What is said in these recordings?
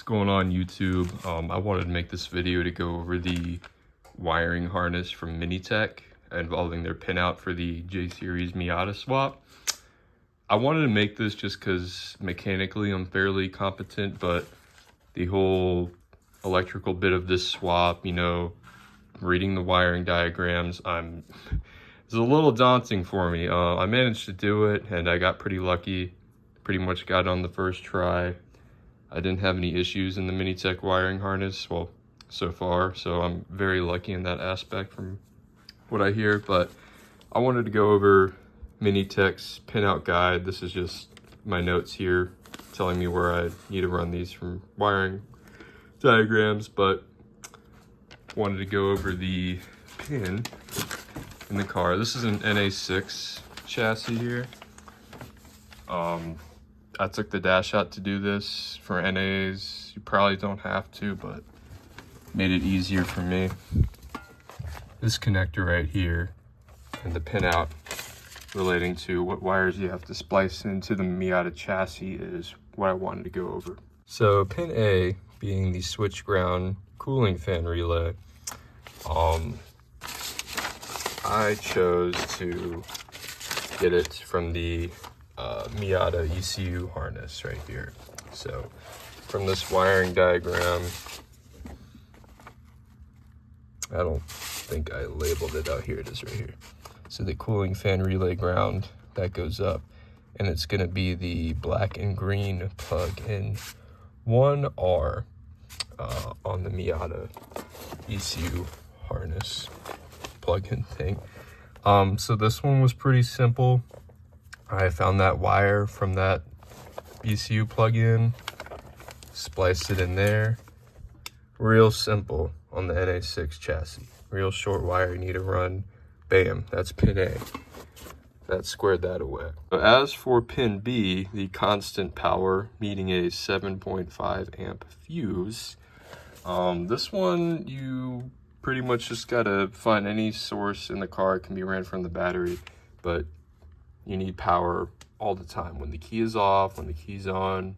going on YouTube? I wanted to make this video to go over the wiring harness from Minitec involving their pinout for the J-Series Miata swap. I wanted to make this just because mechanically I'm fairly competent, but the whole electrical bit of this swap, you know, reading the wiring diagrams, it's a little daunting for me. I managed to do it and I got pretty lucky. Pretty much got it on the first try. I didn't have any issues in the Minitec wiring harness, well, so far, so I'm very lucky in that aspect from what I hear. But I wanted to go over Minitec's pinout guide. This is just my notes here telling me where I need to run these from wiring diagrams, but wanted to go over the pin in the car. This is an NA6 chassis here. I took the dash out to do this. For NAs, you probably don't have to, but made it easier for me. This connector right here and the pinout relating to what wires you have to splice into the Miata chassis is what I wanted to go over. So pin A being the switch ground cooling fan relay, I chose to get it from the Miata ECU harness right here. So from this wiring diagram, I don't think I labeled it out. Here it is right here. So the cooling fan relay ground that goes up, and it's going to be the black and green plug in 1R on the Miata ECU harness plug-in thing. So this one was pretty simple. I found that wire from that ECU plug-in, spliced it in there. Real simple on the NA6 chassis. Real short wire you need to run. Bam, that's pin A. That squared that away. As for pin B, the constant power, needing a 7.5 amp fuse. This one, you pretty much just gotta find any source in the car. It can be ran from the battery, but you need power all the time. When the key is off, when the key's on,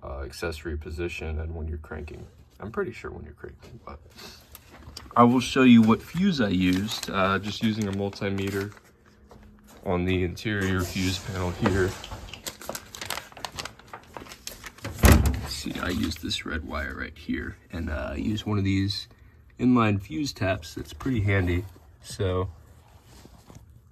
accessory position, and when you're cranking. I'm pretty sure when you're cranking, but I will show you what fuse I used, just using a multimeter on the interior fuse panel here. See, I used this red wire right here, and I used one of these inline fuse taps that's pretty handy. So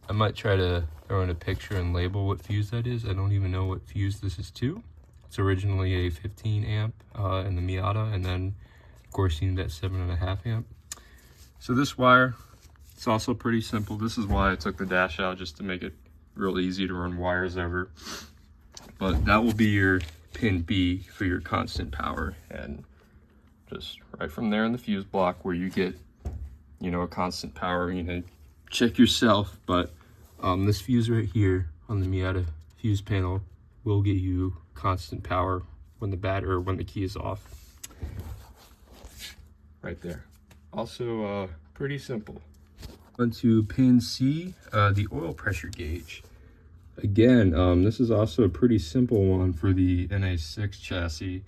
I might try to throw in a picture and label what fuse that is. I don't even know what fuse this is to. It's originally a 15 amp in the Miata, and then of course you need that 7.5 amp. So this wire, it's also pretty simple. This is why I took the dash out, just to make it real easy to run wires over. But that will be your pin B for your constant power, and just right from there in the fuse block where you get, you know, a constant power, you know, check yourself, but this fuse right here on the Miata fuse panel will get you constant power when the battery or when the key is off. Right there. Also pretty simple. Onto pin C, the oil pressure gauge. Again, this is also a pretty simple one for the NA6 chassis.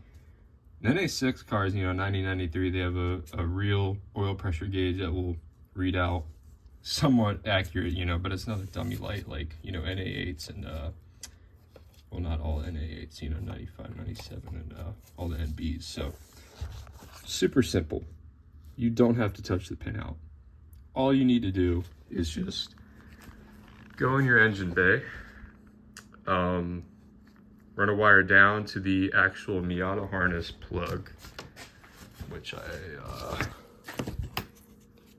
The NA6 cars, you know, 9093, they have a real oil pressure gauge that will read out somewhat accurate, you know, but it's not a dummy light like, you know, NA8s and, well, not all NA8s, you know, 95, 97, and all the NBs. So, super simple. You don't have to touch the pin out. All you need to do is just go in your engine bay, run a wire down to the actual Miata harness plug, which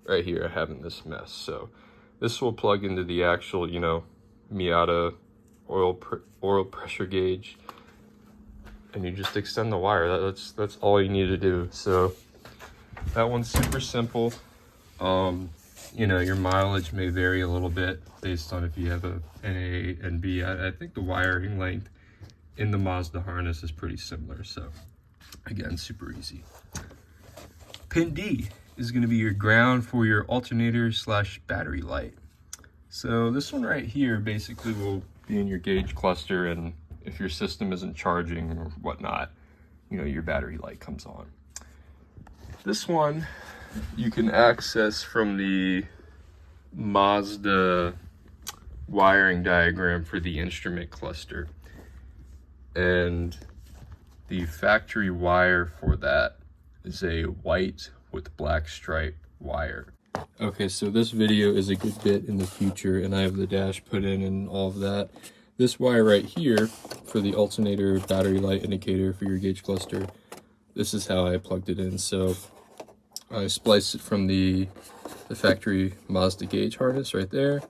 right here I have in this mess. So this will plug into the actual, you know, Miata oil pressure gauge, and you just extend the wire. That's all you need to do. So that one's super simple. You know, your mileage may vary a little bit based on if you have a NA and B. I think the wiring length in the Mazda harness is pretty similar. So again, super easy. Pin D is going to be your ground for your alternator / battery light. So this one right here basically will be in your gauge cluster, and if your system isn't charging or whatnot, you know, your battery light comes on. This one you can access from the Mazda wiring diagram for the instrument cluster, and the factory wire for that is a white with black stripe wire. Okay, so this video is a good bit in the future, and I have the dash put in and all of that. This wire right here for the alternator battery light indicator for your gauge cluster, this is how I plugged it in. So I spliced it from the factory Mazda gauge harness right there,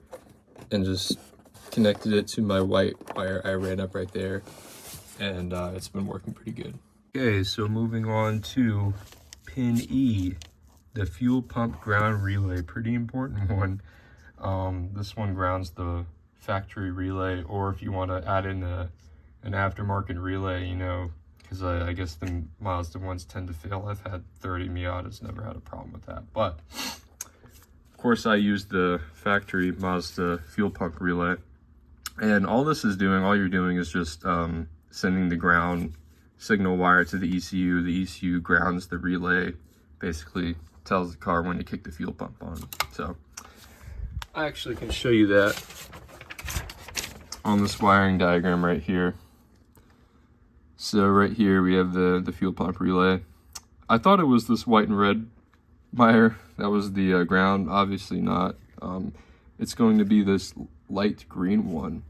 and just connected it to my white wire I ran up right there, and it's been working pretty good. Okay, so moving on to pin E, the fuel pump ground relay, pretty important one. This one grounds the factory relay, or if you want to add in an aftermarket relay, you know, because I guess the Mazda ones tend to fail. I've had 30 Miatas, never had a problem with that. But of course I used the factory Mazda fuel pump relay, and all this is doing, all you're doing is just sending the ground signal wire to the ECU. The ECU grounds the relay, basically tells the car when to kick the fuel pump on. So I actually can show you that on this wiring diagram right here. So right here we have the fuel pump relay. I thought it was this white and red wire that was the ground. Obviously not. It's going to be this light green one,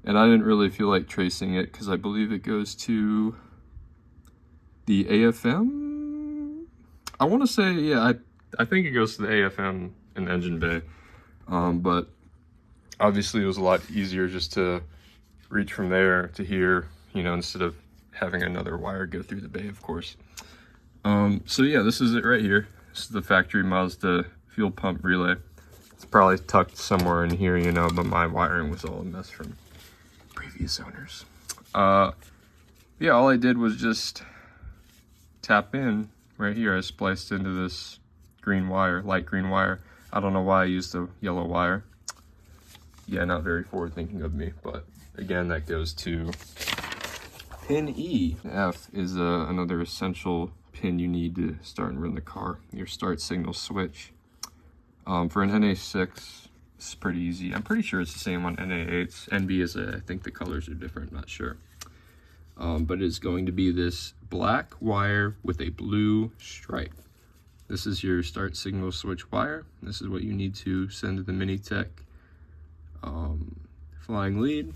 and I didn't really feel like tracing it because I believe it goes to the AFM. I want to say, yeah, I think it goes to the AFM and engine bay, but obviously it was a lot easier just to reach from there to here, you know, instead of having another wire go through the bay, of course. So yeah, this is it right here. This is the factory Mazda fuel pump relay. It's probably tucked somewhere in here, you know, but my wiring was all a mess from previous owners. Yeah, all I did was just tap in right here. I spliced into this green wire, light green wire. I don't know why I used the yellow wire. Yeah, not very forward thinking of me, but again, that goes to pin E. F is another essential pin you need to start and run the car, your start signal switch. For an NA6, it's pretty easy. I'm pretty sure it's the same on NA8s. NB is I think the colors are different, not sure. But it's going to be this black wire with a blue stripe. This is your start signal switch wire. This is what you need to send to the Minitec flying lead.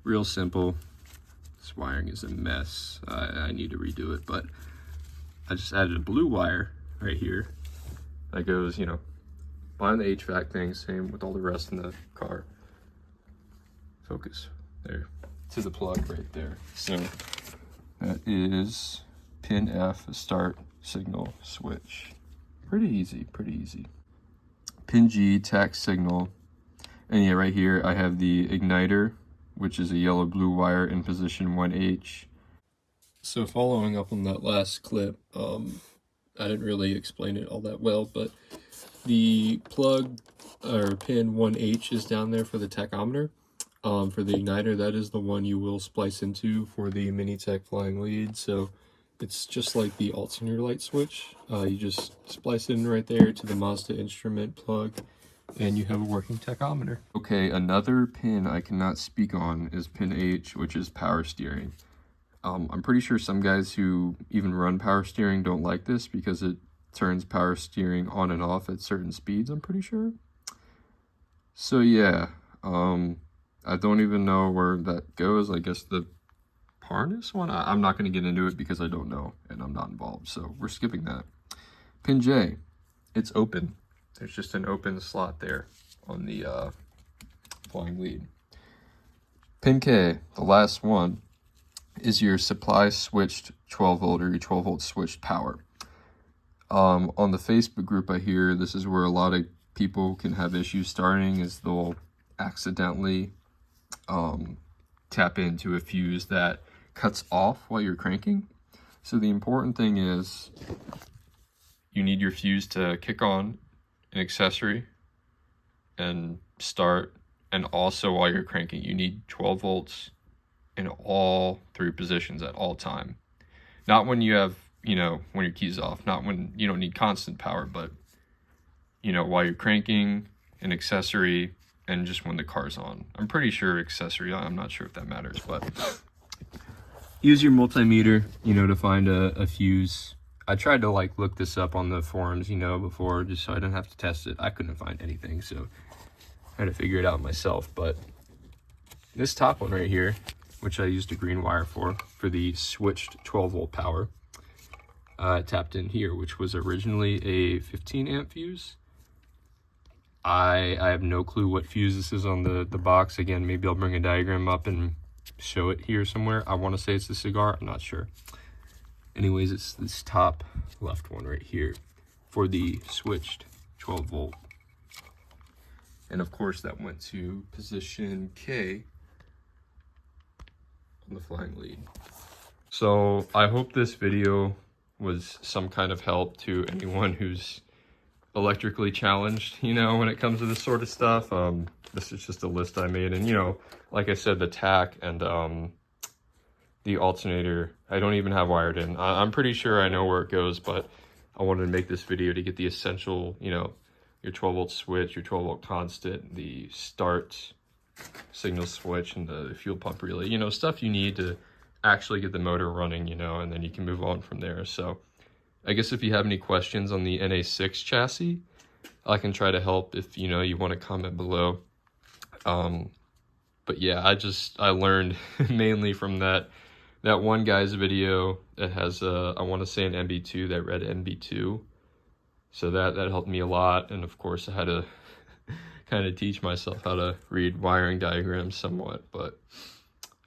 Real simple. This wiring is a mess. I need to redo it, but I just added a blue wire right here that goes, you know, behind the HVAC thing, same with all the rest in the car. Focus there to the plug right there. So that is pin F, a start signal switch. Pretty easy, pretty easy. Pin G, tack signal. And yeah, right here I have the igniter, which is a yellow blue wire in position 1H. So following up on that last clip, I didn't really explain it all that well, but the plug or pin 1H is down there for the tachometer. For the igniter, that is the one you will splice into for the Minitec flying lead. So it's just like the alternator light switch. You just splice it in right there to the Mazda instrument plug, and you have a working tachometer. Okay, another pin I cannot speak on is pin H, which is power steering. I'm pretty sure some guys who even run power steering don't like this because it turns power steering on and off at certain speeds, I'm pretty sure. So yeah, I don't even know where that goes. I guess the harness one? I'm not going to get into it because I don't know and I'm not involved, so we're skipping that. Pin J, it's open. There's just an open slot there on the flying lead. Pin K, the last one, is your supply switched 12 volt or your 12 volt switched power. On the Facebook group I hear this is where a lot of people can have issues starting, is they'll accidentally tap into a fuse that cuts off while you're cranking. So the important thing is you need your fuse to kick on an accessory and start, and also while you're cranking you need 12 volts in all three positions at all time. Not when you have, you know, when your key's off, not when you don't need constant power, but, you know, while you're cranking an accessory and just when the car's on. I'm pretty sure accessory, I'm not sure if that matters, but use your multimeter, you know, to find a fuse. I tried to like look this up on the forums, you know, before, just so I didn't have to test it. I couldn't find anything, so I had to figure it out myself. But this top one right here, which I used a green wire for the switched 12-volt power, tapped in here, which was originally a 15 amp fuse. I have no clue what fuse this is on the box. Again, maybe I'll bring a diagram up and show it here somewhere. I want to say it's the cigar, I'm not sure. Anyways, it's this top left one right here for the switched 12 volt. And of course that went to position K on the flying lead. So I hope this video was some kind of help to anyone who's electrically challenged, you know, when it comes to this sort of stuff. This is just a list I made, and you know, like I said, the tack and the alternator, I don't even have wired in. I'm pretty sure I know where it goes, but I wanted to make this video to get the essential, you know, your 12 volt switch, your 12 volt constant, the start signal switch, and the fuel pump relay, you know, stuff you need to actually get the motor running, you know, and then you can move on from there. So I guess if you have any questions on the NA6 chassis, I can try to help if, you know, you want to comment below. But yeah, I learned mainly from that one guy's video that has, I want to say an MB2, that red MB2. So that helped me a lot. And of course I had to kind of teach myself how to read wiring diagrams somewhat, but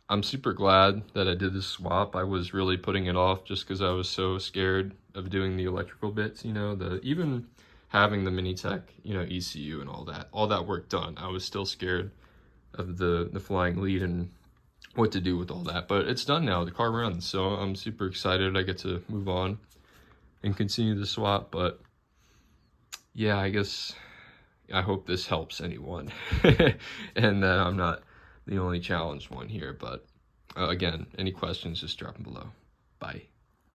I'm super glad that I did this swap. I was really putting it off just because I was so scared of doing the electrical bits, you know, even having the Minitec, you know, ECU and all that work done. I was still scared of the flying lead and what to do with all that, but it's done now. The car runs, so I'm super excited. I get to move on and continue the swap. But yeah, I guess I hope this helps anyone and that I'm not the only challenged one here. But again, any questions, just drop them below. Bye.